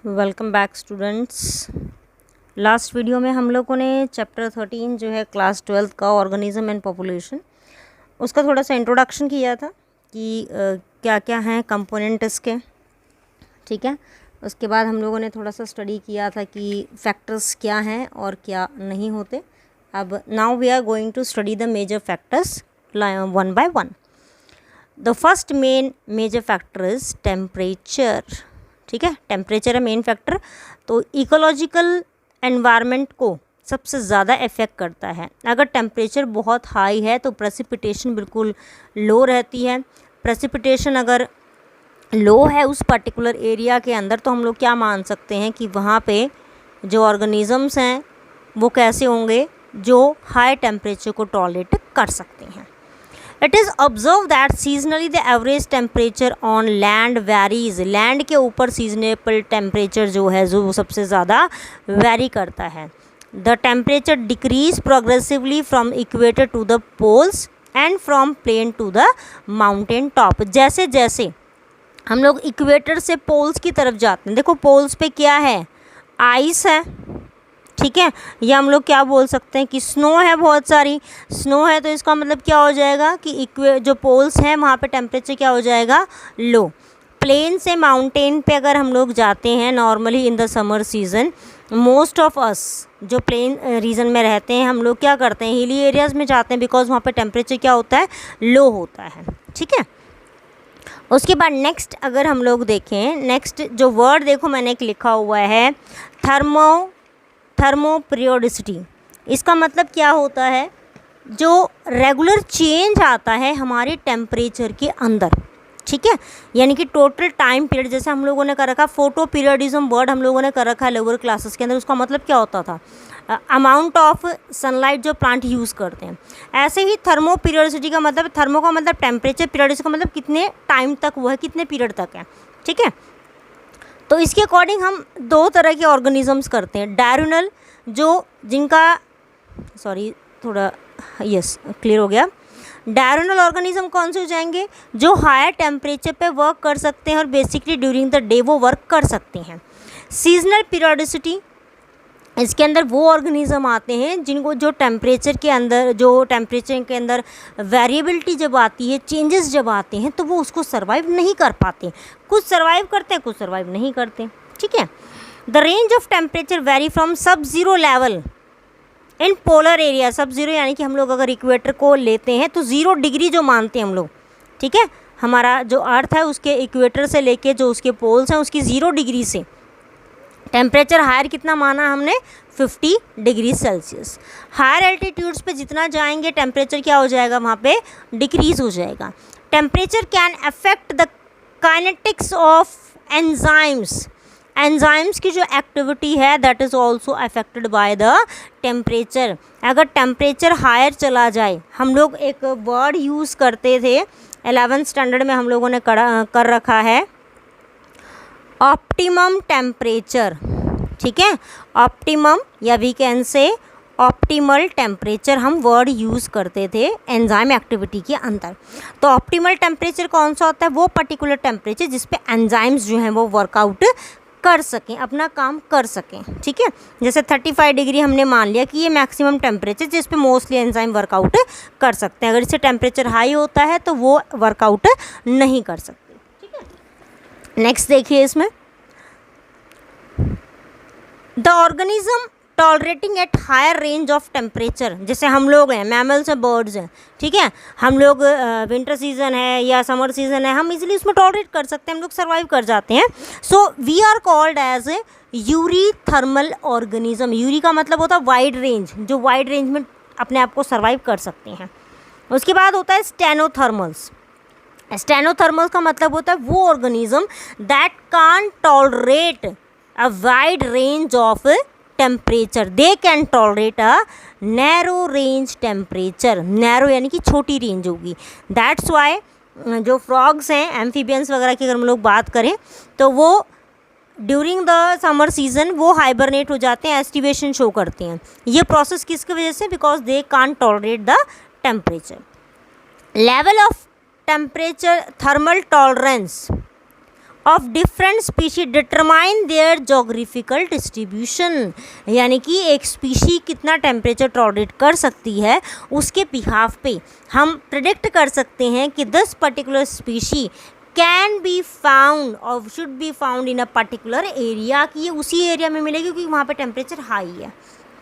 Welcome back students. Last video में हम लोगों ने चैप्टर 13 जो है क्लास 12 का ऑर्गेनिज्म एंड पॉपुलेशन, उसका थोड़ा सा इंट्रोडक्शन किया था कि क्या क्या हैं कंपोनेंट इसके। ठीक है, उसके बाद हम लोगों ने थोड़ा सा स्टडी किया था कि फैक्टर्स क्या हैं और क्या नहीं होते। अब now we are going to study the major factors one by one. The first main major factor is temperature. ठीक है, टेम्परेचर है मेन फैक्टर। तो इकोलॉजिकल एनवायरनमेंट को सबसे ज़्यादा इफ़ेक्ट करता है। अगर टेम्परेचर बहुत हाई है तो प्रेसिपिटेशन बिल्कुल लो रहती है। प्रेसिपिटेशन अगर लो है उस पर्टिकुलर एरिया के अंदर तो हम लोग क्या मान सकते हैं कि वहाँ पे जो ऑर्गेनिज़म्स हैं वो कैसे होंगे, जो हाई टेम्परेचर को टॉलरेट कर सकते हैं। It is observed that seasonally the average temperature on land varies. Land के ऊपर सीजनेबल टेम्परेचर जो है जो सबसे ज़्यादा वेरी करता है। The temperature decrease progressively from equator to the poles and from plain to the mountain top. जैसे जैसे हम लोग इक्वेटर से पोल्स की तरफ जाते हैं, देखो पोल्स पे क्या है, आइस है। ठीक है, या हम लोग क्या बोल सकते हैं कि स्नो है, बहुत सारी स्नो है। तो इसका मतलब क्या हो जाएगा कि जो पोल्स हैं वहाँ पे टेम्परेचर क्या हो जाएगा, लो। प्लेन से माउंटेन पे अगर हम लोग जाते हैं normally in the summer season, most of us जो प्लेन रीजन में रहते हैं हम लोग क्या करते हैं, हिली एरियाज़ में जाते हैं बिकॉज वहाँ पे टेम्परेचर क्या होता है, लो होता है। ठीक है, उसके बाद नेक्स्ट अगर हम लोग देखें, नेक्स्ट जो वर्ड देखो मैंने एक लिखा हुआ है थर्मो पीरियोडिसिटी। इसका मतलब क्या होता है, जो रेगुलर चेंज आता है हमारे टेम्परेचर के अंदर। ठीक है, यानी कि टोटल टाइम पीरियड, जैसे हम लोगों ने कर रखा फोटो पीरियडिज्म वर्ड हम लोगों ने कर रखा है लोअर क्लासेस के अंदर, उसका मतलब क्या होता था, अमाउंट ऑफ सनलाइट जो प्लांट यूज़ करते हैं। ऐसे ही थर्मो पीरियोडिसिटी का मतलब, थर्मो का मतलब टेम्परेचर, पीरियोडिसिटी का मतलब कितने टाइम तक वो है, कितने पीरियड तक है। ठीक है, तो इसके अकॉर्डिंग हम दो तरह के ऑर्गेनिजम्स करते हैं। डायurnal जो जिनका थोड़ा क्लियर हो गया। डायurnal ऑर्गेनिज्म कौन से हो जाएंगे, जो हायर टेम्परेचर पे वर्क कर सकते हैं और बेसिकली ड्यूरिंग द डे वो वर्क कर सकते हैं। सीजनल पीरियोडिसिटी, इसके अंदर वो ऑर्गेनिज्म आते हैं जिनको जो टेम्परेचर के अंदर वेरिएबिलिटी जब आती है, चेंजेस जब आते हैं तो वो उसको सर्वाइव नहीं कर पाते। कुछ सर्वाइव करते हैं, कुछ सर्वाइव नहीं करते। ठीक है, the range of temperature very from sub zero level in polar area. Sub zero यानी कि हम लोग अगर इक्वेटर को लेते हैं तो 0 डिग्री जो मानते हैं हम लोग। ठीक है, हमारा जो अर्थ है उसके इक्वेटर से लेके जो उसके पोल्स हैं उसकी 0 डिग्री से टेम्परेचर हायर कितना माना हमने, 50 डिग्री सेल्सियस। हायर एल्टीट्यूड्स पे जितना जाएंगे टेम्परेचर क्या हो जाएगा, वहाँ पे डिक्रीज हो जाएगा। Temperature can affect the kinetics of enzymes. Enzymes की जो एक्टिविटी है that is also affected by the temperature. अगर टेम्परेचर हायर चला जाए, हम लोग एक वर्ड यूज़ करते थे 11th स्टैंडर्ड में हम लोगों ने कर रखा है, ऑप्टिमम टेम्परेचर। ठीक है, ऑप्टिमम या we can say optimal temperature हम वर्ड यूज़ करते थे एंजाइम एक्टिविटी के अंदर। तो ऑप्टिमल टेम्परेचर कौन सा होता है, वो पर्टिकुलर टेम्परेचर जिस पे एंजाइम्स जो हैं वो वर्कआउट कर सकें, अपना काम कर सकें। ठीक है, जैसे 35 डिग्री हमने मान लिया कि ये मैक्सिमम टेम्परेचर जिस पे मोस्टली एंजाइम वर्कआउट कर सकते हैं। अगर इससे टेम्परेचर हाई होता है तो वो वर्कआउट नहीं कर सकते। नेक्स्ट देखिए, इसमें the organism tolerating at higher range of temperature, जैसे हम लोग हैं, मैमल्स हैं, बर्ड्स हैं। ठीक है, हम लोग विंटर सीजन है या समर सीजन है, हम इजीली उसमें टॉलरेट कर सकते हैं, हम लोग सर्वाइव कर जाते हैं। So we are called as a eurythermal organism. Eury का मतलब होता है वाइड रेंज, जो वाइड रेंज में अपने आप को सर्वाइव कर सकते हैं। उसके बाद होता है स्टेनोथर्मल्स। स्टेनोथर्मल्स का मतलब होता है वो organism that can tolerate a wide range of temperature, they can tolerate a narrow range temperature. Narrow यानी कि छोटी रेंज होगी। दैट्स वाई जो फ्रॉग्स हैं, एम्फीबियंस वगैरह की अगर हम लोग बात करें तो वो ड्यूरिंग द समर सीजन वो हाइबरनेट हो जाते हैं, एस्टिवेशन शो करते हैं। ये प्रोसेस किसकी वजह से, because they can't tolerate the temperature. Level of temperature thermal tolerance of different species determine their geographical distribution, यानी कि एक स्पीशी कितना टेम्परेचर टॉलरेट कर सकती है उसके बिहाफ पे हम प्रिडिक्ट कर सकते हैं कि this particular species can be found और should be found in a particular area, कि ये उसी एरिया में मिलेगी क्योंकि वहाँ पे टेम्परेचर हाई है।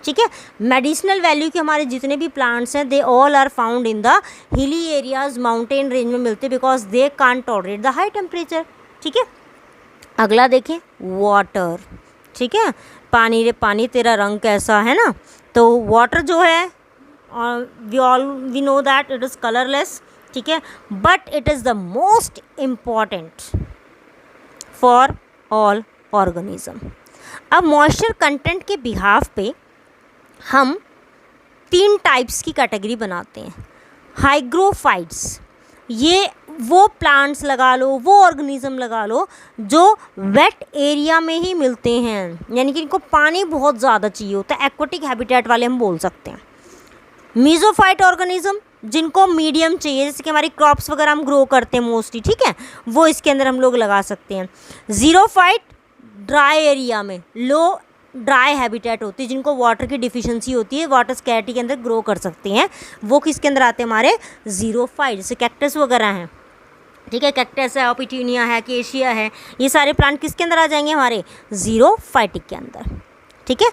ठीक है, मेडिसिनल वैल्यू के हमारे जितने भी प्लांट्स हैं they all are found in the hilly areas, mountain range में मिलते हैं because they can't tolerate the high temperature. ठीक है, अगला देखें वाटर। ठीक है, पानी रे पानी तेरा रंग कैसा है ना, तो वाटर जो है we know that it is colourless. ठीक है, but it is the most important for all organism. अब मॉइस्चर कंटेंट के बिहाफ पे हम 3 टाइप्स की कैटेगरी बनाते हैं। हाइग्रोफाइट्स, ये वो प्लांट्स लगा लो, वो ऑर्गेनिज्म लगा लो जो वेट एरिया में ही मिलते हैं, यानी कि इनको पानी बहुत ज़्यादा चाहिए होता है, एक्वाटिक हैबिटेट वाले हम बोल सकते हैं। मीजोफाइट ऑर्गेनिज्म, जिनको मीडियम चाहिए, जैसे कि हमारी क्रॉप्स वगैरह हम ग्रो करते हैं मोस्टली, ठीक है, वो इसके अंदर हम लोग लगा सकते हैं। ज़ीरोफाइट ड्राई एरिया में, लो ड्राई हैबिटेट होती है, जिनको वाटर की डिफिशिएंसी होती है, वाटर स्कैरिटी के अंदर ग्रो कर सकते हैं, वो किसके अंदर आते हैं हमारे ज़ीरोफाइट, जैसे कैक्टस वगैरह हैं। ठीक है, कैक्टस है, पिटूनिया है, केशिया है, ये सारे प्लांट किसके अंदर आ जाएंगे हमारे ज़ीरोफाइटिक के अंदर। ठीक है,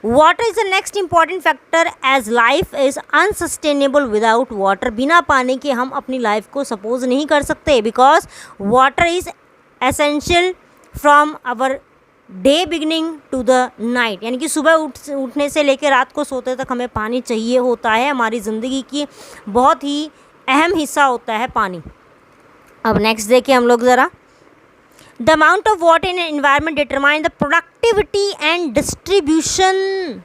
water is the next important factor as life is unsustainable without water. बिना पानी के हम अपनी लाइफ को सपोज नहीं कर सकते, because water is essential from our day beginning to the night, यानी कि सुबह उठने से लेकर रात को सोते तक हमें पानी चाहिए होता है, हमारी ज़िंदगी की बहुत ही अहम हिस्सा होता है पानी। अब नेक्स्ट देखिए हम लोग ज़रा, the amount of water in environment determine the productivity and distribution.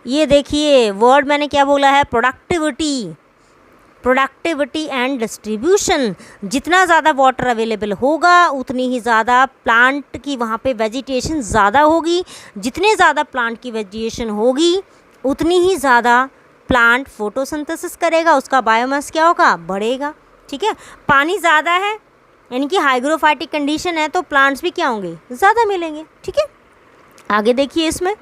ये देखिए वर्ड मैंने क्या बोला है, प्रोडक्टिविटी, प्रोडक्टिविटी एंड डिस्ट्रीब्यूशन। जितना ज़्यादा वाटर अवेलेबल होगा उतनी ही ज़्यादा प्लांट की वहाँ पे वेजिटेशन ज़्यादा होगी, जितने ज़्यादा प्लांट की वेजिटेशन होगी उतनी ही ज़्यादा प्लांट फोटोसिंथेसिस करेगा, उसका बायोमास क्या होगा, बढ़ेगा। ठीक है, पानी ज़्यादा है यानी कि हाइग्रोफाइटिक कंडीशन है तो प्लांट्स भी क्या होंगे, ज़्यादा मिलेंगे। ठीक है, आगे देखिए इसमें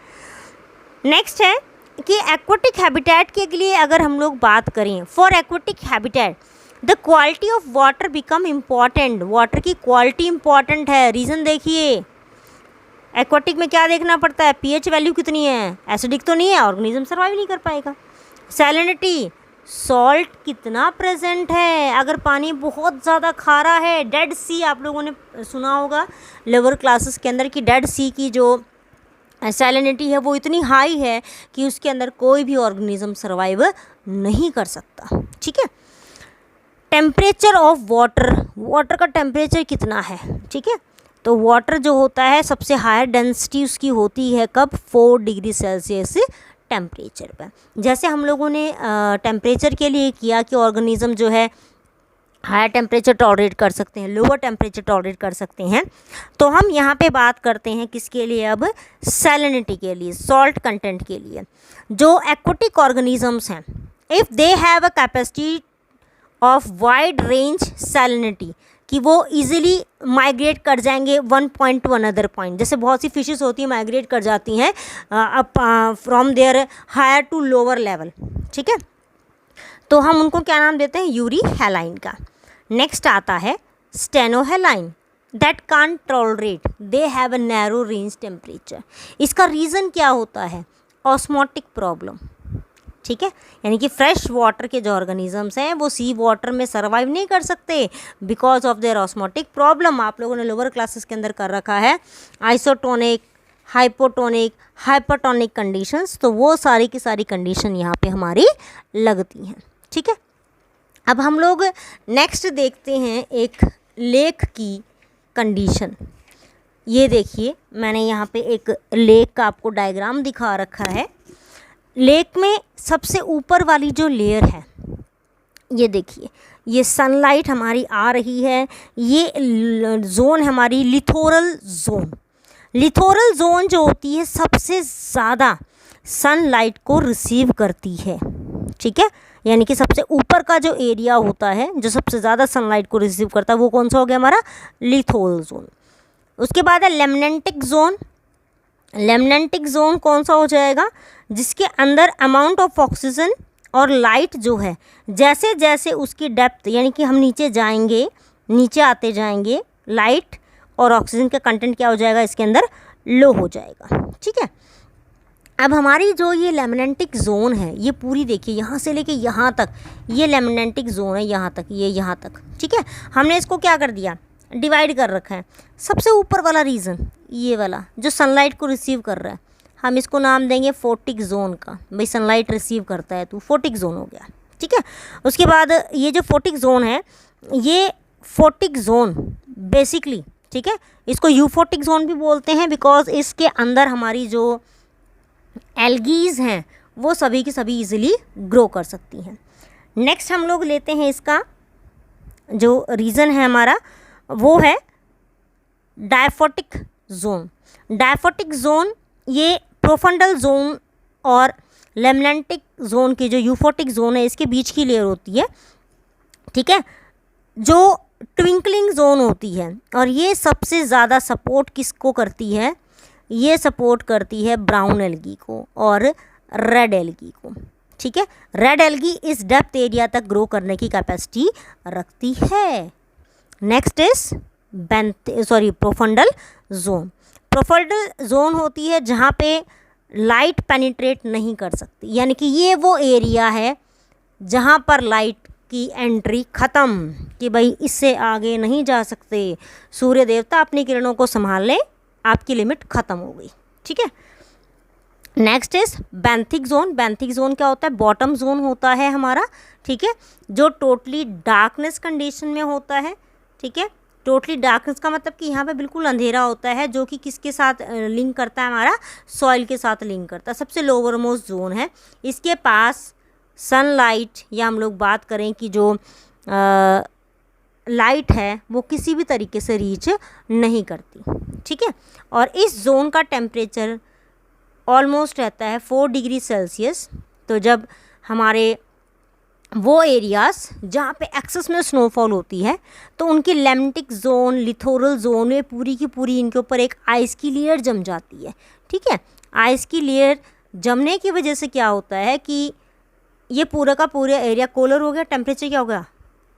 नेक्स्ट है कि एक्वाटिक हैबिटेट के लिए अगर हम लोग बात करें, for aquatic habitat the quality of water become important. Water की क्वालिटी इम्पॉर्टेंट है। रीज़न देखिए, एक्वाटिक में क्या देखना पड़ता है, पीएच वैल्यू कितनी है, एसिडिक तो नहीं है, ऑर्गेनिज्म सर्वाइव नहीं कर पाएगा। सैलिनिटी, सॉल्ट कितना प्रेजेंट है, अगर पानी बहुत ज़्यादा खारा है, डेड सी आप लोगों ने सुना होगा लोअर क्लासेस के अंदर कि डेड सी की जो सैलिनिटी है वो इतनी हाई है कि उसके अंदर कोई भी ऑर्गेनिज्म सर्वाइव नहीं कर सकता। ठीक है, टेम्परेचर ऑफ वाटर, वाटर का टेम्परेचर कितना है। ठीक है, तो वाटर जो होता है सबसे हायर डेंसिटी उसकी होती है कब, 4 डिग्री सेल्सियस टेम्परेचर पर। जैसे हम लोगों ने टेम्परेचर के लिए किया कि ऑर्गेनिज्म जो है हायर टेम्परेचर टॉलरेट कर सकते हैं, लोअर टेम्परेचर टॉलरेट कर सकते हैं, तो हम यहाँ पे बात करते हैं किसके लिए, अब सैलिनिटी के लिए, सॉल्ट कंटेंट के लिए। जो एक्वाटिक ऑर्गेनिजम्स हैं, if they have a capacity of wide range salinity, कि वो इजीली माइग्रेट कर जाएंगे one point two another point, जैसे बहुत सी फिशेस होती हैं माइग्रेट कर जाती हैं from their higher to lower level. ठीक है, तो हम उनको क्या नाम देते हैं, यूरी हेलाइन का। नेक्स्ट आता है stenohaline, that can't tolerate, they have a narrow range temperature. इसका रीज़न क्या होता है, ऑस्मोटिक प्रॉब्लम। ठीक है, यानी कि फ्रेश वाटर के जो ऑर्गेनिजम्स हैं वो सी वाटर में सर्वाइव नहीं कर सकते because of their osmotic problem. आप लोगों ने लोअर क्लासेस के अंदर कर रखा है आइसोटोनिक, हाइपोटोनिक, हाइपरटोनिक कंडीशंस, तो वो सारी की सारी कंडीशन यहाँ पे हमारी लगती हैं। ठीक है, अब हम लोग नेक्स्ट देखते हैं एक लेक की कंडीशन। ये देखिए मैंने यहाँ पे एक लेक का आपको डायग्राम दिखा रखा है। लेक में सबसे ऊपर वाली जो लेयर है, ये देखिए, ये सनलाइट हमारी आ रही है, ये जोन हमारी लिथोरल जोन। लिथोरल जोन जो होती है सबसे ज़्यादा सनलाइट को रिसीव करती है। ठीक है, यानी कि सबसे ऊपर का जो एरिया होता है जो सबसे ज़्यादा सनलाइट को रिसीव करता है वो कौन सा हो गया हमारा, लिथोरल जोन। उसके बाद है लेमनेंटिक जोन। लेमनेंटिक जोन कौन सा हो जाएगा, जिसके अंदर अमाउंट ऑफ ऑक्सीजन और लाइट जो है, जैसे जैसे उसकी डेप्थ यानी कि हम नीचे जाएंगे, नीचे आते जाएंगे, लाइट और ऑक्सीजन का कंटेंट क्या हो जाएगा इसके अंदर, लो हो जाएगा। ठीक है, अब हमारी जो ये लेमनेंटिक जोन है, ये पूरी देखिए यहाँ से लेके यहाँ तक, ये लेमनेंटिक जोन है, यहाँ तक, ये यहाँ तक। ठीक है, हमने इसको क्या कर दिया, डिवाइड कर रखा है। सबसे ऊपर वाला रीजन, ये वाला जो सनलाइट को रिसीव कर रहा है, हम इसको नाम देंगे फोटिक जोन का। भाई सनलाइट रिसीव करता है तो फोटिक जोन हो गया। ठीक है, उसके बाद ये जो फोटिक जोन है, ये फोटिक जोन बेसिकली, ठीक है, इसको यूफोटिक जोन भी बोलते हैं, बिकॉज इसके अंदर हमारी जो एल्गीज हैं वो सभी की सभी इजीली ग्रो कर सकती हैं। नेक्स्ट हम लोग लेते हैं इसका जो रीज़न है हमारा, वो है डायफोटिक जोन। डायफोटिक जोन ये प्रोफंडल जोन और लेमनेंटिक जोन की जो यूफोटिक जोन है इसके बीच की लेयर होती है। ठीक है, जो ट्विंकलिंग जोन होती है, और ये सबसे ज़्यादा सपोर्ट किसको करती है, ये सपोर्ट करती है ब्राउन एल्गी को और रेड एल्गी को। ठीक है, रेड एल्गी इस डेप्थ एरिया तक ग्रो करने की कैपेसिटी रखती है। Next is profundal zone. Profundal zone होती है जहाँ पे लाइट पेनिट्रेट नहीं कर सकती, यानी कि ये वो एरिया है जहाँ पर लाइट की एंट्री ख़त्म, कि भाई इससे आगे नहीं जा सकते, सूर्य देवता अपनी किरणों को संभाल लें, आपकी लिमिट ख़त्म हो गई। ठीक है, next is benthic zone. Benthic zone क्या होता है, बॉटम जोन होता है हमारा। ठीक है, जो टोटली डार्कनेस कंडीशन में होता है। ठीक है, टोटली डार्कनेस का मतलब कि यहाँ पे बिल्कुल अंधेरा होता है, जो कि किसके साथ लिंक करता है, हमारा सॉइल के साथ लिंक करता है। सबसे लोअर मोस्ट जोन है, इसके पास सनलाइट या हम लोग बात करें कि जो लाइट है वो किसी भी तरीके से रीच नहीं करती। ठीक है, और इस जोन का टेम्परेचर ऑलमोस्ट रहता है 4 डिग्री सेल्सियस। तो जब हमारे वो एरियाज़ जहाँ पे एक्सेस में स्नोफॉल होती है, तो उनकी लेमनेटिक जोन, लिथोरल जोन में पूरी की पूरी इनके ऊपर एक आइस की लेयर जम जाती है। ठीक है, आइस की लेयर जमने की वजह से क्या होता है कि ये पूरा का पूरा एरिया कोलर हो गया, टेम्परेचर क्या हो गया,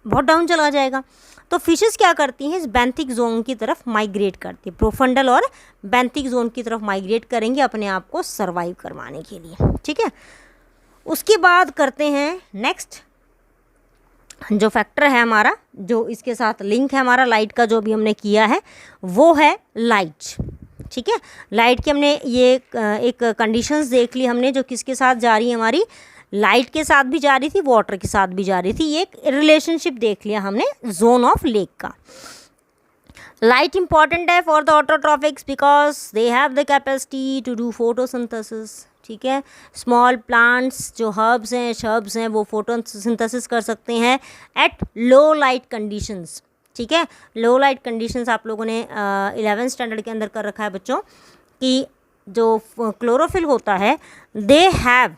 बहुत डाउन चला जाएगा। तो फिशेस क्या करती हैं, इस बेंथिक जोन की तरफ माइग्रेट करती है, प्रोफंडल और बेंथिक जोन की तरफ माइग्रेट करेंगे अपने आप को सरवाइव करवाने के लिए। ठीक है, उसके बाद करते हैं नेक्स्ट जो फैक्टर है हमारा, जो इसके साथ लिंक है हमारा लाइट का, जो भी हमने किया है, वो है लाइट। ठीक है, लाइट की हमने ये एक कंडीशंस देख ली हमने, जो किसके साथ जा रही है, हमारी लाइट के साथ भी जा रही थी, वाटर के साथ भी जा रही थी। ये एक रिलेशनशिप देख लिया हमने जोन ऑफ लेक का। लाइट इंपॉर्टेंट है for the autotrophics because they have the capacity to do photosynthesis. ठीक है, स्मॉल प्लांट्स जो हर्ब्स हैं, शर्ब्स हैं, वो फोटोसिंथेसिस कर सकते हैं एट लो लाइट कंडीशंस। ठीक है, लो लाइट कंडीशंस आप लोगों ने 11th स्टैंडर्ड के अंदर कर रखा है बच्चों, कि जो क्लोरोफिल होता है, दे हैव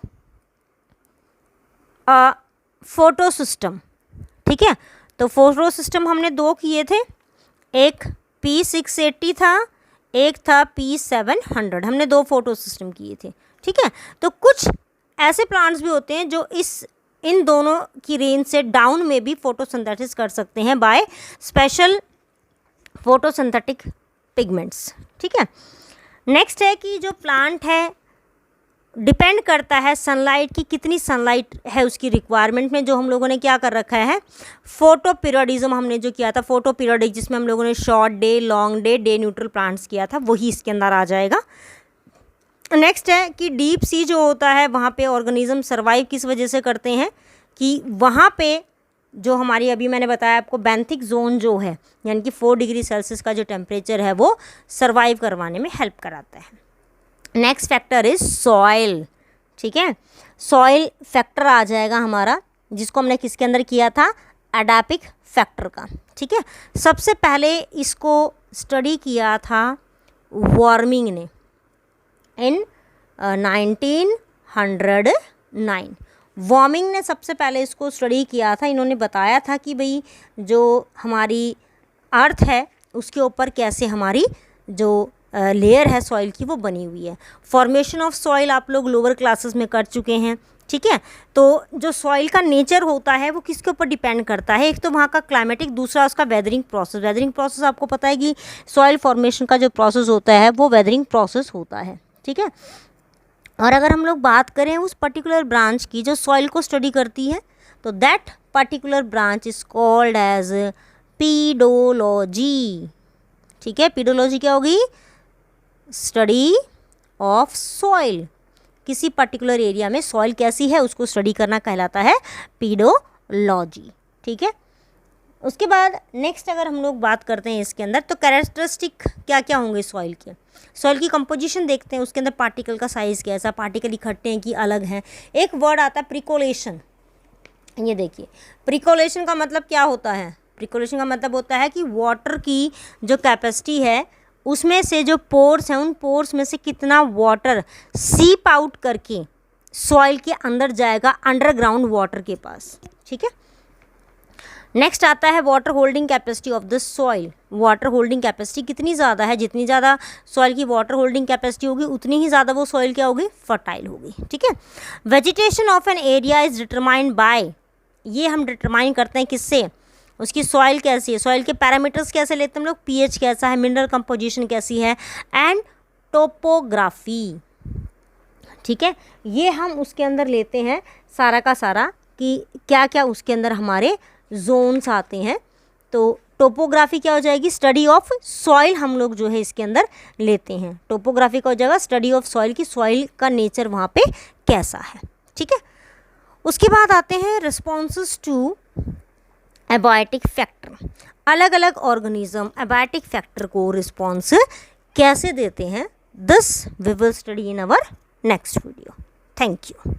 फोटो सिस्टम। ठीक है, तो फोटो सिस्टम हमने 2 किए थे, एक P680 था, एक था P700। हमने 2 फोटो सिस्टम किए थे। ठीक है, तो कुछ ऐसे प्लांट्स भी होते हैं जो इन दोनों की रेंज से डाउन में भी फोटोसिंथेसिस कर सकते हैं बाय स्पेशल फोटोसिंथेटिक पिगमेंट्स। ठीक है, नेक्स्ट है कि जो प्लांट है डिपेंड करता है सनलाइट की, कितनी सनलाइट है उसकी रिक्वायरमेंट में। जो हम लोगों ने क्या कर रखा है, फोटो पीरियडिज्म हमने जो किया था, फोटो पीरियडिक, जिसमें हम लोगों ने short day, long day, day neutral plants किया था, वही इसके अंदर आ जाएगा। नेक्स्ट है कि डीप सी जो होता है, वहाँ पे ऑर्गेनिज्म सर्वाइव किस वजह से करते हैं, कि वहाँ पे जो हमारी अभी मैंने बताया आपको बेंथिक जोन जो है, यानी कि 4 डिग्री सेल्सियस का जो टेम्परेचर है, वो सर्वाइव करवाने में हेल्प कराता है। Next factor is soil. ठीक है, सॉइल फैक्टर आ जाएगा हमारा, जिसको हमने किसके अंदर किया था, एडापिक फैक्टर का। ठीक है, सबसे पहले इसको स्टडी किया था वार्मिंग ने इन 1909। वार्मिंग ने सबसे पहले इसको स्टडी किया था। इन्होंने बताया था कि भाई जो हमारी अर्थ है उसके ऊपर कैसे हमारी जो लेयर है सॉइल की वो बनी हुई है। फॉर्मेशन ऑफ सॉइल आप लोग लोअर क्लासेस में कर चुके हैं, ठीक है। तो जो सॉइल का नेचर होता है वो किसके ऊपर डिपेंड करता है, एक तो वहाँ का क्लाइमेटिक, दूसरा उसका वेदरिंग प्रोसेस। वेदरिंग प्रोसेस आपको पता है कि सॉइल फॉर्मेशन का जो प्रोसेस होता है वो वेदरिंग प्रोसेस होता है, ठीक है। और अगर हम लोग बात करें उस पर्टिकुलर ब्रांच की जो सॉइल को स्टडी करती है, तो that particular branch is called as pedology, ठीक है। पीडोलॉजी क्या होगी, स्टडी ऑफ सॉइल। किसी पर्टिकुलर एरिया में सॉइल कैसी है उसको स्टडी करना कहलाता है पीडोलॉजी, ठीक है। उसके बाद नेक्स्ट अगर हम लोग बात करते हैं इसके अंदर, तो कैरेक्टरिस्टिक क्या क्या होंगे सॉइल के। सॉइल की कंपोजिशन देखते हैं, उसके अंदर पार्टिकल का साइज़ कैसा, पार्टिकल इकट्ठे हैं कि अलग हैं। एक वर्ड आता है प्रिकोलेशन, ये देखिए प्रिकोलेशन का मतलब क्या होता है। प्रिकोलेशन का मतलब होता है कि वाटर की जो कैपेसिटी है उसमें से जो पोर्स हैं उन पोर्स में से कितना वाटर सीप आउट करके सॉइल के अंदर जाएगा अंडरग्राउंड वाटर के पास, ठीक है। नेक्स्ट आता है water holding capacity of the soil. Water holding capacity कितनी ज़्यादा है, जितनी ज़्यादा सॉइल की वाटर होल्डिंग कैपेसिटी होगी उतनी ही ज़्यादा वो सॉइल क्या होगी, फर्टाइल होगी, ठीक है। Vegetation of an area is determined by, ये हम डिटरमाइन करते हैं किससे, उसकी सॉइल कैसी है, सॉइल के पैरामीटर्स कैसे लेते हैं हम लोग, पीएच कैसा है, मिनरल कंपोजिशन कैसी है, एंड टोपोग्राफी, ठीक है। ये हम उसके अंदर लेते हैं सारा का सारा कि क्या क्या उसके अंदर हमारे जोन्स आते हैं। तो टोपोग्राफी क्या हो जाएगी, स्टडी ऑफ सॉइल हम लोग जो है इसके अंदर लेते हैं। टोपोग्राफी का हो जाएगा स्टडी ऑफ सॉइल की सॉइल का नेचर वहाँ पे कैसा है, ठीक है। उसके बाद आते हैं रिस्पॉन्सेस टू एबायोटिक फैक्टर। अलग अलग ऑर्गेनिज्म एबायोटिक फैक्टर को रिस्पॉन्स कैसे देते हैं, this we will study in our next video. Thank you.